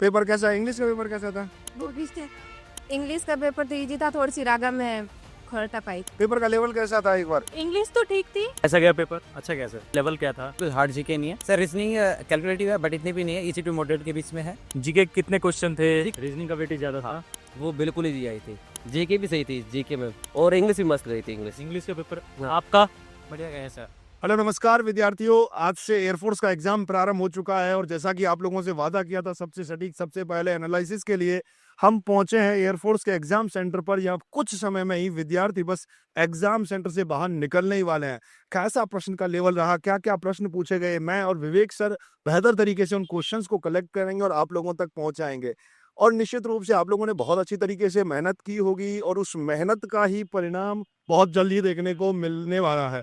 Paper कैसा है? English का पेपर कैसा था? इंग्लिश का पेपर तो इजी था, थोड़ी सी रागा में खड़ता पाई। पेपर का लेवल कैसा था एक बार? इंग्लिश तो ठीक थी। कैसा गया पेपर? अच्छा गया सर। लेवल क्या था? कुछ हार्ड जीके नहीं है सर, रीजनिंग कैलकुलेटिव है बट इतनी भी नहीं है, इजी टू मॉडरेट के बीच में है। जीके कितने क्वेश्चन थे? रीजनिंग का वेटेज ज्यादा था। वो बिल्कुल इजी आई थी, जीके भी सही थी जीके में, और इंग्लिश भी मस्त गई थी। इंग्लिश का पेपर आपका बढ़िया गया सर। हेलो नमस्कार विद्यार्थियों, आज से एयरफोर्स का एग्जाम प्रारंभ हो चुका है और जैसा कि आप लोगों से वादा किया था सबसे सटीक सबसे पहले एनालिसिस के लिए हम पहुंचे हैं एयरफोर्स के एग्जाम सेंटर पर। यहाँ कुछ समय में ही विद्यार्थी बस एग्जाम सेंटर से बाहर निकलने ही वाले हैं। कैसा प्रश्न का लेवल रहा, क्या क्या प्रश्न पूछे गए, मैं और विवेक सर बेहतर तरीके से उन क्वेश्चंस को कलेक्ट करेंगे और आप लोगों तक पहुंचाएंगे। और निश्चित रूप से आप लोगों ने बहुत अच्छी तरीके से मेहनत की होगी और उस मेहनत का ही परिणाम बहुत जल्दी देखने को मिलने वाला है।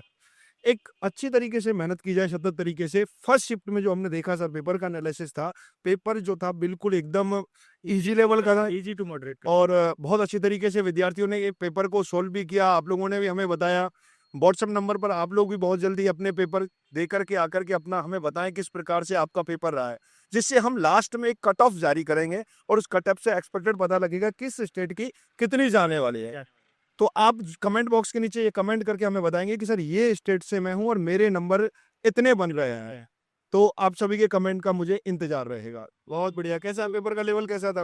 एक अच्छी तरीके से मेहनत की जाए, सतत तरीके से। फर्स्ट शिफ्ट में जो हमने देखा सर पेपर का एनालिसिस था, पेपर जो था बिल्कुल एकदम इजी लेवल का था, इजी टू मॉडरेट। और बहुत अच्छी तरीके से विद्यार्थियों ने ये पेपर को सोल्व भी किया। आप लोगों ने भी हमें बताया व्हाट्सएप नंबर पर, आप लोग भी बहुत जल्दी अपने पेपर दे करके आकर के अपना हमें बताएं किस प्रकार से आपका पेपर रहा है, जिससे हम लास्ट में एक कट ऑफ जारी करेंगे और उस कट ऑफ से एक्सपेक्टेड पता लगेगा किस स्टेट की कितनी जाने वाली है। तो आप कमेंट बॉक्स के नीचे ये कमेंट करके हमें बताएंगे कि सर ये स्टेट से मैं हूं और मेरे नंबर इतने बन रहे हैं। तो आप सभी के कमेंट का मुझे इंतजार रहेगा। बहुत बढ़िया। कैसा पेपर का लेवल कैसा था?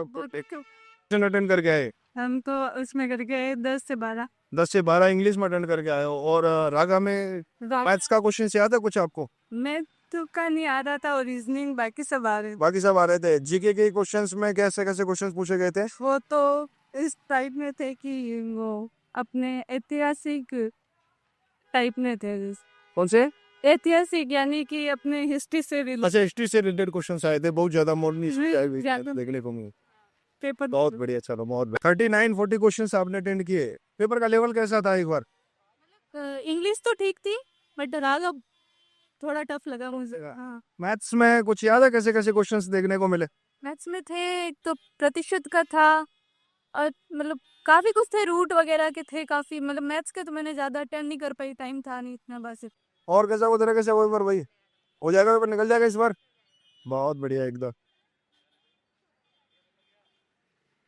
अटेंड करके आए? हम तो उसमें करके 10 से 12। 10 से 12 इंग्लिश में अटेंड करके आए हो। और रागा में मैथ्स का क्वेश्चन याद है कुछ आपको? मैं तो का नहीं आ रहा था और रीजनिंग बाकी सब आ रहे। बाकी सब आ रहे थे। जीके के क्वेश्चंस में कैसे कैसे क्वेश्चंस पूछे गए थे? वो तो इस टाइप में थे कि वो अपने ऐतिहासिक टाइप में थे। कौन से? ऐतिहासिक यानी कि अपने हिस्ट्री से अच्छा, हिस्ट्री से रिलेटेड क्वेश्चंस आए थे, बहुत ज्यादा मॉडर्न ज्यादा। देखने को मिले। पेपर बहुत बढ़िया, चलो बहुत 39-40 क्वेश्चंस आपने अटेंड किए। पेपर का लेवल कैसा था एक बार? इंग्लिश तो ठीक थी बट रागा थोड़ा टफ लगा मुझे। हाँ। मैथ्स में कुछ याद है कैसे कैसे क्वेश्चंस देखने को मिले? मैथ्स में थे, एक तो प्रतिशत का था और मतलब काफी कुछ थे, रूट वगैरह के थे काफी। मतलब मैथ्स के तो मैंने ज्यादा अटेंड नहीं कर पाई, टाइम था नहीं इतना बस। और कैसा हो तेरा, कैसा वो बार भाई हो जाएगा, पेपर निकल जाएगा इस बार? बहुत बढ़िया एकदम।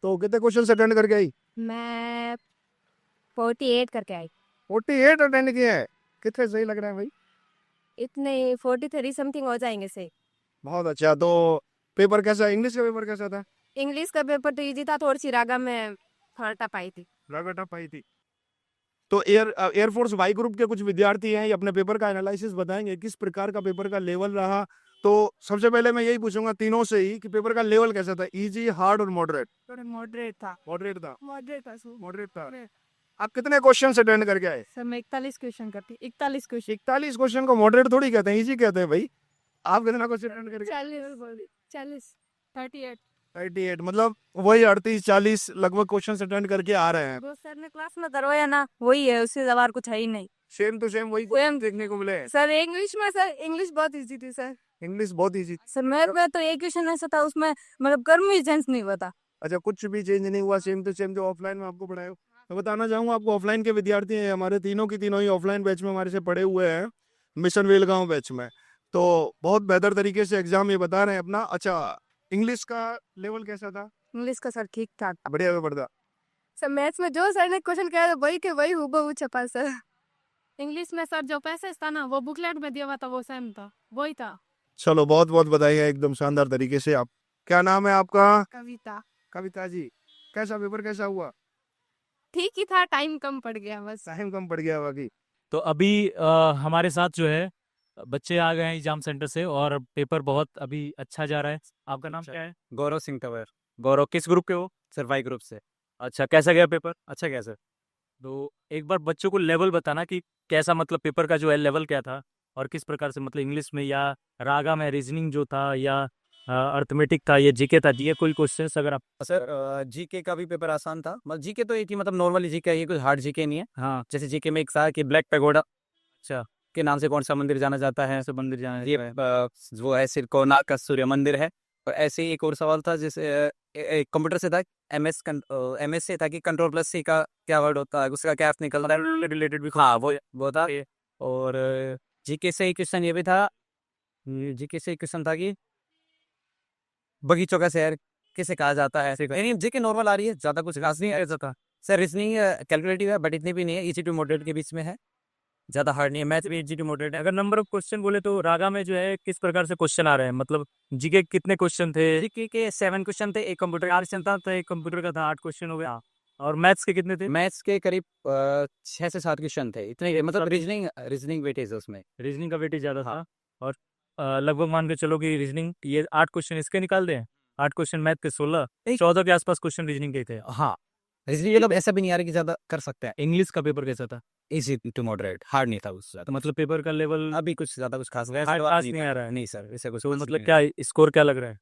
तो कितने क्वेश्चन अटेंड करके आई? मैं 48 करके आई। 48 अटेंड किए हैं। कितने सही लग रहे हैं भाई? इतने 43 समथिंग हो जाएंगे सही। बहुत अच्छा। तो पेपर कैसा, इंग्लिश का पेपर कैसा था? इंग्लिश का पेपर तो इजी था, थोड़ी सी रागा में खड़ता पाई थी। रगटा पाई थी। तो एयरफोर्स वाई ग्रुप के कुछ विद्यार्थी हैं, ये अपने पेपर का एनालिसिस बताएंगे किस प्रकार का पेपर का लेवल रहा। तो सबसे पहले मैं यही पूछूंगा तीनों से ही कि पेपर का लेवल कैसा था, इजी, हार्ड और मॉडरेट? थोड़ा मॉडरेट था। मॉडरेट था। मॉडरेट था मॉडरेट था। आप कितने क्वेश्चन अटेंड करके आए? सर मैं 41 क्वेश्चन करती, 41 क्वेश्चन। 41 क्वेश्चन को मॉडरेट थोड़ी कहते हैं, इजी कहते हैं भाई। आप कितना क्वेश्चन अटेंड करके? 40 38 38, मतलब वही 38-40 लगभग क्वेश्चन अटेंड करके आ रहे हैं। वो सर ने क्लास में करवाया ना, वही है, उससे सवाल कुछ है ही नहीं। सेम टू सेम वही Same। देखने को मिले। सर इंग्लिश में, सर इंग्लिश बहुत इजी थी सर। इंग्लिश बहुत इजी। सर मैथ में तो एक क्वेश्चन ऐसा था उसमें मतलब कर्म ही सेंस नहीं बता। अच्छा, कुछ भी चेंज नहीं हुआ, सेम टू सेम जो ऑफलाइन में आपको पढ़ाया। मैं बताना चाहूंगा आपको, ऑफलाइन के विद्यार्थी हैं हमारे, तीनों की तीनों ही ऑफलाइन बैच में हमारे से पढ़े हुए हैं, मिशन वेलगांव बैच में। तो बहुत बेहतर तरीके से एग्जाम ये बता रहे हैं अपना। अच्छा, इंग्लिश का लेवल कैसा था? इंग्लिश का सर ठीक ठाक। बढ़िया पेपर था। सर मैथ्स में जो सर ने क्वेश्चन किया था वही के वही हूबहू छपा सर। इंग्लिश में सर जो पैसेज था ना वो बुकलेट में दिया हुआ था, वो सेम था, वही था। चलो बहुत बहुत बधाई है, एकदम शानदार तरीके से। आप, क्या नाम है आपका? कविता। कविता जी, कैसा पेपर कैसा हुआ? ठीक ही था, टाइम कम पड़ गया बस। टाइम कम पड़ गया बाकी। तो अभी हमारे साथ जो है बच्चे आ गए हैं एग्जाम सेंटर से और पेपर बहुत अभी अच्छा जा रहा है। आपका नाम क्या है? गौरव सिंह तंवर। गौरव, किस ग्रुप के हो? सर वाई ग्रुप से। अच्छा, कैसा गया पेपर? अच्छा गया सर। तो एक बार बच्चों को लेवल बताना कि कैसा, मतलब पेपर का जो है लेवल क्या था और किस प्रकार से, मतलब इंग्लिश में या रागा में, रीजनिंग जो था या अर्थमेटिक था, ये जीके था, ये कोई क्वेश्चंस अगर आप। सर जीके का भी पेपर आसान था, मतलब जीके तो एक ही, मतलब नॉर्मली जीके, ये कुछ हार्ड जीके नहीं है। हाँ, जैसे जीके में एक था कि ब्लैक पैगोडा अच्छा, के नाम से कौन सा मंदिर जाना जाता है, ऐसे मंदिर जाना ये है। वो है सिरकोना का सूर्य मंदिर है। और ऐसे ही एक और सवाल था, जैसे एक कंप्यूटर से था, एमएस से था कि कंट्रोल प्लस सी का क्या वर्ड होता है, उसका क्या अर्थ निकलता है, रिलेटेड भी। हाँ वो था। और जीके से एक क्वेश्चन ये भी था, जीके से एक क्वेश्चन था कि बगीचों का शहर किसे कहा जाता है। यानी जीके नॉर्मल आ रही है, ज़्यादा कुछ खास नहीं है जाता। सर रीजनिंग कैलकुलेटिव है बट इतनी भी नहीं है, इजी टू मॉडरेट के बीच में है, ज़्यादा हार्ड नहीं है। मैथ भी इजी टू मॉडरेट है। अगर नंबर ऑफ क्वेश्चन बोले तो रागा में जो है किस प्रकार से क्वेश्चन आ रहे हैं, मतलब जीके कितने क्वेश्चन थे? जीके के 7 क्वेश्चन थे, एक कंप्यूटर 8 था, तो एक कंप्यूटर का था 8 क्वेश्चन हो गया। और मैथ्स के कितने थे? मैथ्स के करीब 6 से 7 क्वेश्चन थे, इतने ही, मतलब रीजनिंग वेटेज है उसमें। रीजनिंग का वेटेज ज़्यादा हाँ। था। और लगभग मान के चलो कि रीजनिंग ये 8 क्वेश्चन इसके निकाल दें, 8 क्वेश्चन मैथ के 16, 14 के आसपास क्वेश्चन रीजनिंग के थे। हाँ, रीजनिंग मतलब ऐसा भी नहीं आ रहा कि ज़्यादा कर सकते हैं। इंग्लिश का पेपर कैसा था? इजी टू मॉडरेट, हार्ड नहीं था उससे तो ज़्यादा। मतलब पेपर का लेवल अभी कुछ ज़्यादा कुछ खास वैसा खास नहीं आ रहा है। नहीं सर, वैसे कुछ तो खास मतलब नहीं है। क्या स्कोर क्या लग रहा है?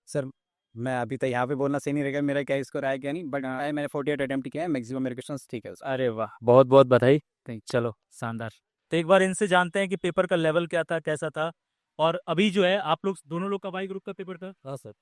सर मैं अभी तो यहाँ पे बोलना सही नहीं रहेगा मेरा क्या स्कोर आया क्या नहीं, बट मैंने 48 अटेम्प्ट किया है, मैक्सिमम मेरे क्वेश्चंस ठीक है उसमें। अरे वाह, बहुत बहुत बधाई। Thank चलो शानदार। तो एक बार इनसे जानते हैं कि पेपर का लेवल क्या था, कैसा था। और अभी जो है आप लोग दोनों लोग का वाई ग्रुप का पेपर था? हाँ सर।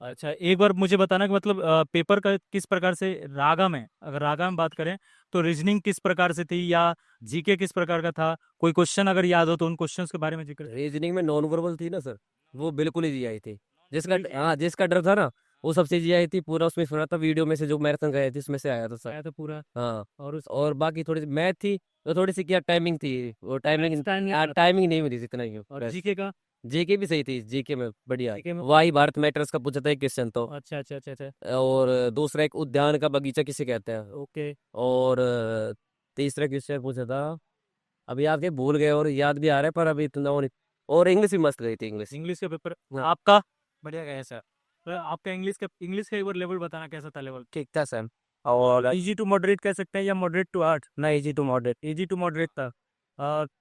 अच्छा, एक बार मुझे बताना कि मतलब पेपर का किस प्रकार से रागा में, अगर रागा में बात करें तो रीजनिंग किस प्रकार से थी या जीके किस प्रकार का था? कोई क्वेश्चन अगर याद हो तो उन क्वेश्चंस के बारे में जिक्र। रीजनिंग में नॉन वर्बल थी ना सर, वो बिल्कुल ही आई थी। जिसका बिल्कुल हाँ जिसका डर था ना, वो सबसे जी आई थी। पूरा उसमें सुना था, वीडियो में से जो मैराथन गए थे उसमें से आया था सर। आया था पूरा। हाँ, और उस और बाकी थोड़ी सी मैथ थी, तो थोड़ी सी क्या टाइमिंग थी, वो टाइमिंग टाइमिंग टाइमिंग नहीं मिली थी इतना ही। और जीके का? जीके भी सही थी, जीके में बढ़िया। जीके में वाही भारत मैटर्स का पूछा था एक क्वेश्चन तो। अच्छा अच्छा अच्छा अच्छा। और दूसरा एक उद्यान का बगीचा किसे कहते हैं। ओके। और तीसरा क्वेश्चन पूछा था, अभी आप ये भूल गए और याद भी आ रहा है पर अभी इतना वो नहीं। और इंग्लिश भी मस्त गई थी, इंग्लिश। इंग्लिश का पेपर हाँ। आपका बढ़िया गया सर। तो आपका इंग्लिश का एक बार लेवल बताना कैसा था लेवल? ठीक था सर। और इजी टू मॉडरेट कह सकते हैं या मॉडरेट टू हार्ड? ना easy to moderate, easy to moderate था।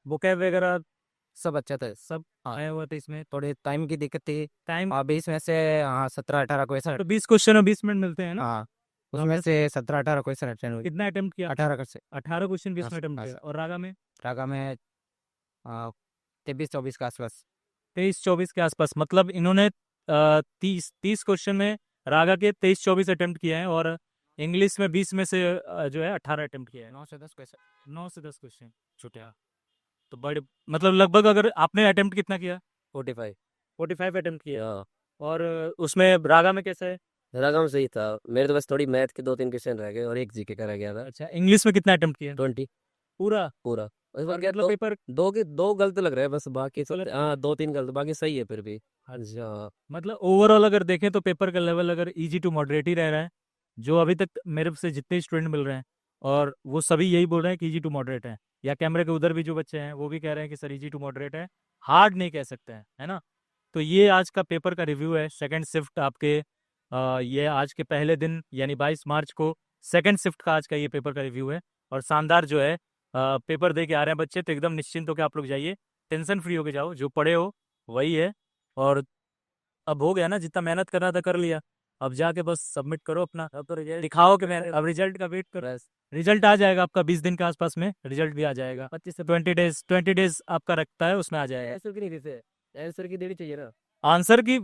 वोकैब वगैरह सब अच्छा था। सब हाँ। आया हुआ था इसमें? थोड़े टाइम की दिक्कत थी, टाइम और 20 में से हाँ 17-18 क्वेश्चन। तो 20 क्वेश्चन और 20 मिनट मिलते हैं ना? हाँ, उसमें से 17-18 क्वेश्चन अटेंड हुए। कितना अटेम्प्ट किया? 18 कर से 18 क्वेश्चन 20 हाँ में अटेम्प्ट हाँ किया। सर। और रागा में? रागा में 23-24 के आसपास। 23-24 के आसपास। मतलब इन्होंने 30 क्वेश्चन में रागा के 23-24 अटेम्प्ट किए हैं और इंग्लिश में 20 में से जो है 18 अटेम्प्ट किए हैं। 9 से 10 क्वेश्चन। 9 से 10 क्वेश्चन छूटा। तो बड़े मतलब लगभग अगर आपने अटेम्प्ट कितना किया? 45। 45 अटेम्प्ट किया। हाँ, और उसमें रागा में कैसा है? रकम सही था मेरे तो, बस थोड़ी मैथ के 2-3 क्वेश्चन रह गए और एक जीके का रह गया था। अच्छा, इंग्लिश में कितना अटेम्प्ट किया? 20 पूरा? पूरा। इस और बार क्या मतलब पेपर दो गलत लग रहे हैं बस, बाकी सब गलत? हाँ 2-3 गलत, बाकी सही है फिर भी। अच्छा। मतलब ओवरऑल अगर देखें तो पेपर का लेवल अगर इजी टू मॉडरेट ही रह रहा है, जो अभी तक मेरे से जितने स्टूडेंट मिल रहे हैं और वो सभी यही बोल रहे हैं कि इजी टू मॉडरेट है, या कैमरे के उधर भी जो बच्चे हैं वो भी कह रहे हैं कि सर इजी टू मॉडरेट है, हार्ड नहीं कह सकते हैं, है ना? तो ये आज का पेपर का रिव्यू है, सेकंड शिफ्ट आपके ये आज के पहले दिन यानी 22 मार्च को सेकंड शिफ्ट का आज का ये पेपर का रिव्यू है। और शानदार जो है पेपर दे के आ रहे हैं बच्चे, तो एकदम निश्चिंत होकर आप लोग जाइए, टेंशन फ्री होके जाओ, जो पढ़े हो वही है। और अब हो गया ना, जितना मेहनत करना था कर लिया, अब जाके बस सबमिट करो अपना, अब तो रिजल्ट दिखाओ कि मैं, अब रिजल्ट का वेट करो। रिजल्ट आ जाएगा आपका 20 दिन के आसपास में, रिजल्ट भी आ जाएगा। 25 से 20 डेज आपका रखता है, उसमें आ जाएगा। आंसर की नहीं देते, आंसर की देनी चाहिए ना। आंसर की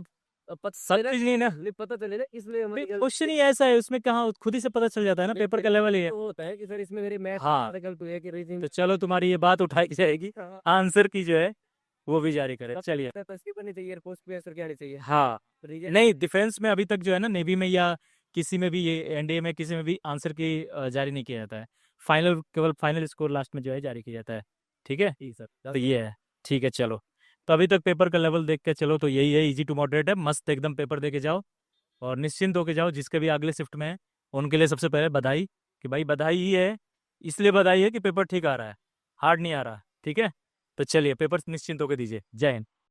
पता सब चीज नहीं ना, पता चले ना, इसलिए हमारी क्वेश्चन ही ऐसा है, उसमें कहाँ खुद ही से पता चल जाता है ना, पेपर का लेवल ही है। तो होता है कि सर इसमें मेरी मैथ हाँ। गलत हुई है कि रीजनिंग। तो चलो तुम्हारी ये बात उठाई जाएगी, आंसर की जो है वो भी जारी करे। चलिए। तस्वीर बननी चाहिए, पोस्ट पे आंसर क्या आनी चाहिए। हाँ, नहीं डिफेंस में अभी तक जो है ना, नेवी में या किसी में भी, ये एनडीए में किसी में भी आंसर की जारी नहीं किया जाता है, फाइनल केवल फाइनल स्कोर लास्ट में जो है जारी किया जाता है। ठीक है सर, तो ये है। ठीक है चलो, तो अभी तक पेपर का लेवल देख के चलो तो यही है, इजी टू मॉडरेट है, मस्त एकदम पेपर दे के जाओ और निश्चिंत होके जाओ। जिसके भी अगले शिफ्ट में है उनके लिए सबसे पहले बधाई, कि भाई बधाई ही है, इसलिए बधाई है कि पेपर ठीक आ रहा है, हार्ड नहीं आ रहा। ठीक है, तो चलिए पेपर निश्चिंत होके दीजिए। जय हिंद।